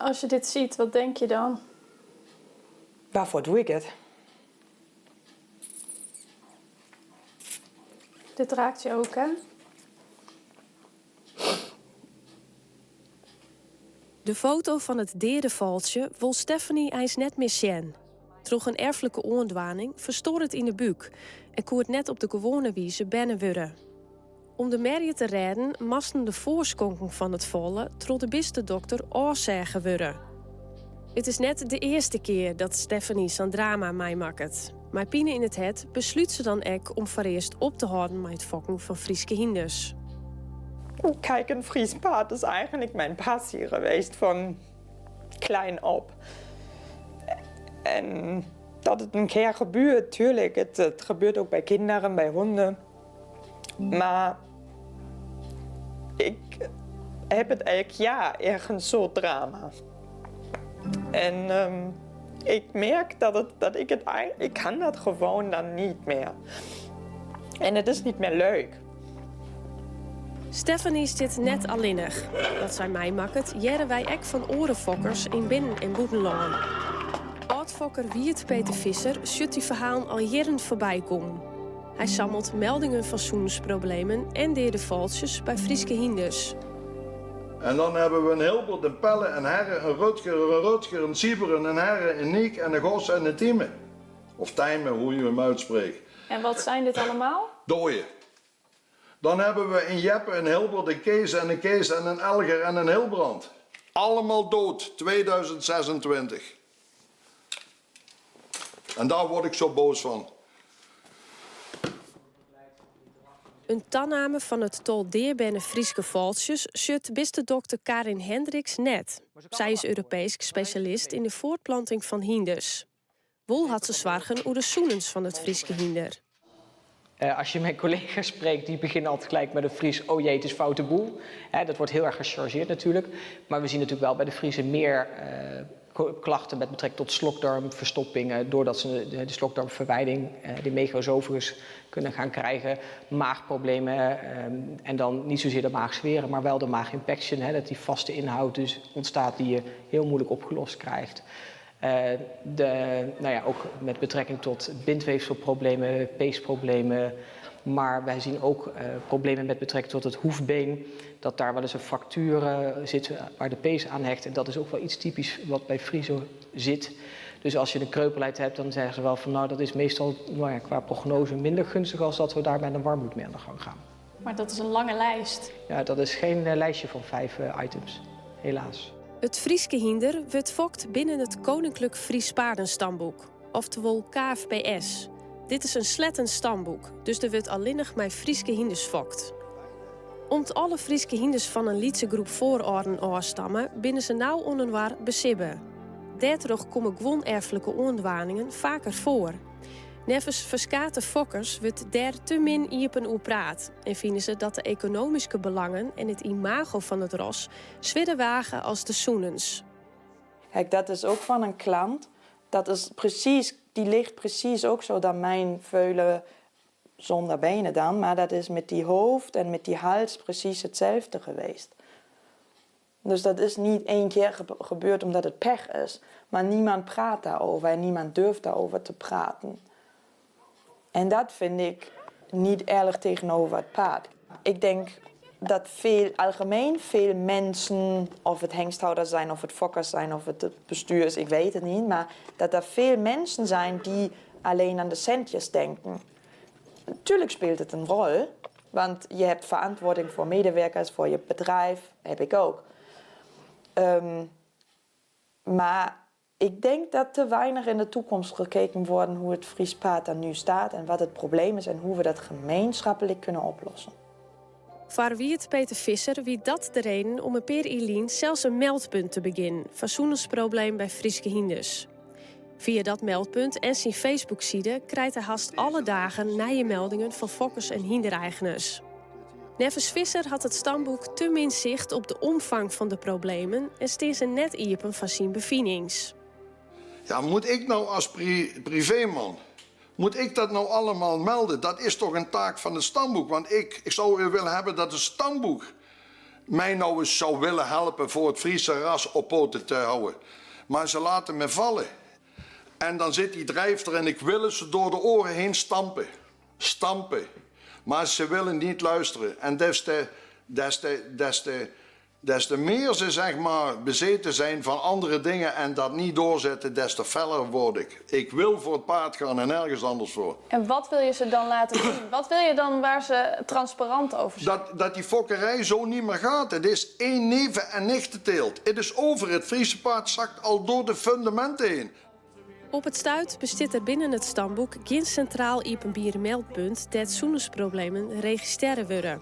Als je dit ziet, wat denk je dan? Waarvoor doe ik het? Dit raakt je ook, hè? De foto van het derenvalsje wil Stephanie eens net meer zien. Troch een erfelijke oorndwaning verstoort het in de buik en kon het net op de gewone wijze binnen worden. Om de merrie te redden, masten de voorskonking van het vallen troch de beste dokter oorzeggen worden. Het is net de eerste keer dat Stephanie zijn drama meemaakt. Maar Pine in het besluit ze dan ook om voor eerst op te houden met het fokken van Frieske hinders. Kijk, een Fries paard is eigenlijk mijn passie geweest van klein op. En dat het een keer gebeurt, tuurlijk. Het gebeurt ook bij kinderen, bij honden. Maar ik heb het elk jaar ergens zo'n drama. En ik merk ik kan dat gewoon dan niet meer. En het is niet meer leuk. Stephanie zit net alleenig. Dat zij mij maakt, jaren wij ook van orenfokkers in binnen- en boetenlanden. Oudfokker Wiert Peter Visser zult die verhaal al jaren voorbij komen. Hij sammelt meldingen van zoensproblemen en deerdevalsjes bij Frieske hinders. En dan hebben we een Hilbert, een Pelle, een Herre, een Rutger, een Sieber, een Herre, een Niek en een Gos en een Tieme. Of Tijme, hoe je hem uitspreekt. En wat zijn dit allemaal? Dooien. Dan hebben we een Jeppe, een Hilbert, een Kees en een Elger en een Hilbrand. Allemaal dood, 2026. En daar word ik zo boos van. Een tanname van het tol deerbenne Frieske valsjes zut beste dokter Karin Hendricks net. Zij is Europees specialist in de voortplanting van hinders. Wol had ze zwargen over de zoenens van het Frieske hinder. Als je mijn collega's spreekt, die beginnen altijd gelijk met een Fries, oh jee, het is foute boel. Dat wordt heel erg gechargeerd natuurlijk. Maar we zien natuurlijk wel bij de Friesen meer klachten met betrekking tot slokdarmverstoppingen, doordat ze de slokdarmverwijding, de megaoesophagus, kunnen gaan krijgen. Maagproblemen en dan niet zozeer de maagzweren, maar wel de maaginfection. Dat die vaste inhoud dus ontstaat die je heel moeilijk opgelost krijgt. Ook met betrekking tot bindweefselproblemen, peesproblemen. Maar wij zien ook problemen met betrekking tot het hoefbeen. Dat daar wel eens een fractuur zit waar de pees aan hecht. En dat is ook wel iets typisch wat bij Friezen zit. Dus als je een kreupelheid hebt, dan zeggen ze wel van nou, dat is meestal qua prognose minder gunstig als dat we daar met een warmbloed mee aan de gang gaan. Maar dat is een lange lijst. Ja, dat is geen lijstje van 5 items, helaas. Het Frieske hinder wordt fokt binnen het Koninklijk Fries Paardenstamboek, oftewel KFPS. Dit is een slettend stamboek, dus er wordt alleenig met Frieske hinders fokt. Omdat alle Frieske hinders van een Lietse groep voorouderen afstammen, binnen ze nauw onwaar besibben. Daardoor komen gewoon erfelijke oorndwaningen vaker voor. Nevens verskate fokkers wordt daar te min iepen over praat en vinden ze dat de economische belangen en het imago van het ros zwidden wagen als de zoenens. Kijk, dat is ook van een klant. Dat is precies, die ligt precies ook zo dan mijn veulen zonder benen dan. Maar dat is met die hoofd en met die hals precies hetzelfde geweest. Dus dat is niet 1 keer gebeurd omdat het pech is. Maar niemand praat daarover en niemand durft daarover te praten. En dat vind ik niet eerlijk tegenover het paard. Ik denk dat algemeen veel mensen, of het hengsthouders zijn, of het fokkers zijn, of het bestuur is, ik weet het niet. Maar dat er veel mensen zijn die alleen aan de centjes denken. Natuurlijk speelt het een rol, want je hebt verantwoording voor medewerkers, voor je bedrijf, heb ik ook. Maar ik denk dat te weinig in de toekomst gekeken wordt hoe het Fries paard er nu staat en wat het probleem is en hoe we dat gemeenschappelijk kunnen oplossen. Voor Wiert Peter Visser wie dat de reden om een per Ilien zelfs een meldpunt te beginnen van zoenensprobleem bij Frieske hinders. Via dat meldpunt en zijn Facebook-site krijgt hij haast alle dagen nieuwe meldingen van fokkers en hindereigeners. Nevens Visser had het stamboek te min zicht op de omvang van de problemen en steeds ze net iepen van zijn bevindings. Ja, moet ik nou als privéman, moet ik dat nou allemaal melden? Dat is toch een taak van het stamboek? Want ik zou willen hebben dat het stamboek mij nou eens zou willen helpen voor het Friese ras op poten te houden. Maar ze laten me vallen. En dan zit die drijf er en ik wil ze door de oren heen stampen. Stampen. Maar ze willen niet luisteren. En des te meer ze zeg maar bezeten zijn van andere dingen en dat niet doorzetten, des te feller word ik. Ik wil voor het paard gaan en nergens anders voor. En wat wil je ze dan laten zien? Wat wil je dan waar ze transparant over zijn? Dat die fokkerij zo niet meer gaat. Het is één neven- en nichtenteelt. Het is over. Het Friese paard zakt al door de fundamenten heen. Op het stuit bestaat er binnen het stamboek geen centraal meldpunt dat zoenersproblemen registreren worden.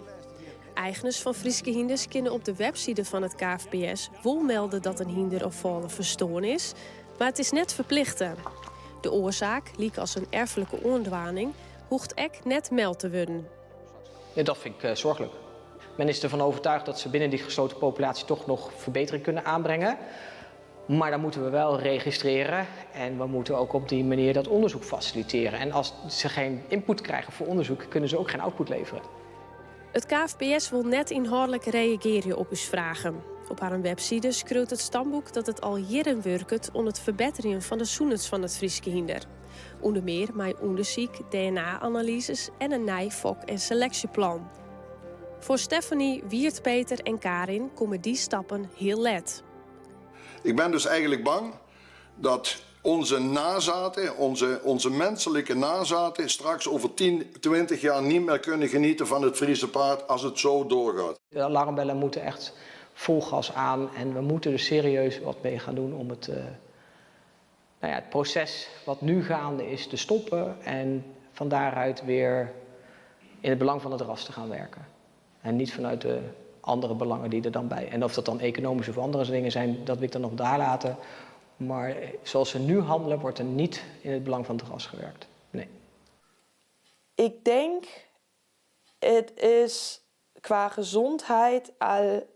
Eigenaars van Frieske hinders kunnen op de website van het KFPS wel melden dat een hinder of vallen verstoord is, maar het is net verplichten. De oorzaak, liek als een erfelijke ondwaning, hoeft ek net meld te worden. Ja, dat vind ik zorgelijk. Men is ervan overtuigd dat ze binnen die gesloten populatie toch nog verbetering kunnen aanbrengen. Maar dan moeten we wel registreren en we moeten ook op die manier dat onderzoek faciliteren. En als ze geen input krijgen voor onderzoek, kunnen ze ook geen output leveren. Het KFPS wil net inhoudelijk reageren op uw vragen. Op haar website schreeuwt het stamboek dat het al jaren werkt om het verbeteren van de zoenets van het Frieske hinder. Onder meer met onderzoek, DNA-analyses en een nieuw fok- en selectieplan. Voor Stephanie, Wiert, Peter en Karin komen die stappen heel let. Ik ben dus eigenlijk bang dat onze nazaten, onze menselijke nazaten, straks over 10, 20 jaar niet meer kunnen genieten van het Friese paard als het zo doorgaat. De alarmbellen moeten echt vol gas aan en we moeten er serieus wat mee gaan doen om het proces wat nu gaande is te stoppen en van daaruit weer in het belang van het ras te gaan werken. En niet vanuit de andere belangen die er dan bij. En of dat dan economische of andere dingen zijn, dat wil ik dan nog daar laten. Maar zoals ze nu handelen, wordt er niet in het belang van het ras gewerkt. Nee. Ik denk, het is qua gezondheid al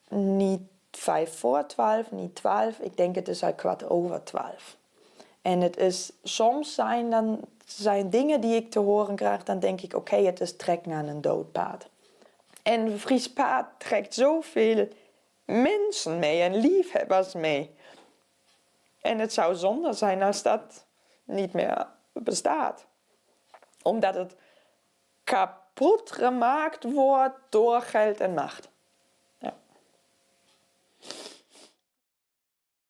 niet 11:55, niet 12. Ik denk het is al 11:15. En het is, soms zijn dingen die ik te horen krijg, dan denk ik, oké, het is trek naar een dood paard. En een Fries paard trekt zoveel mensen mee en liefhebbers mee. En het zou zonde zijn als dat niet meer bestaat. Omdat het kapot gemaakt wordt door geld en macht.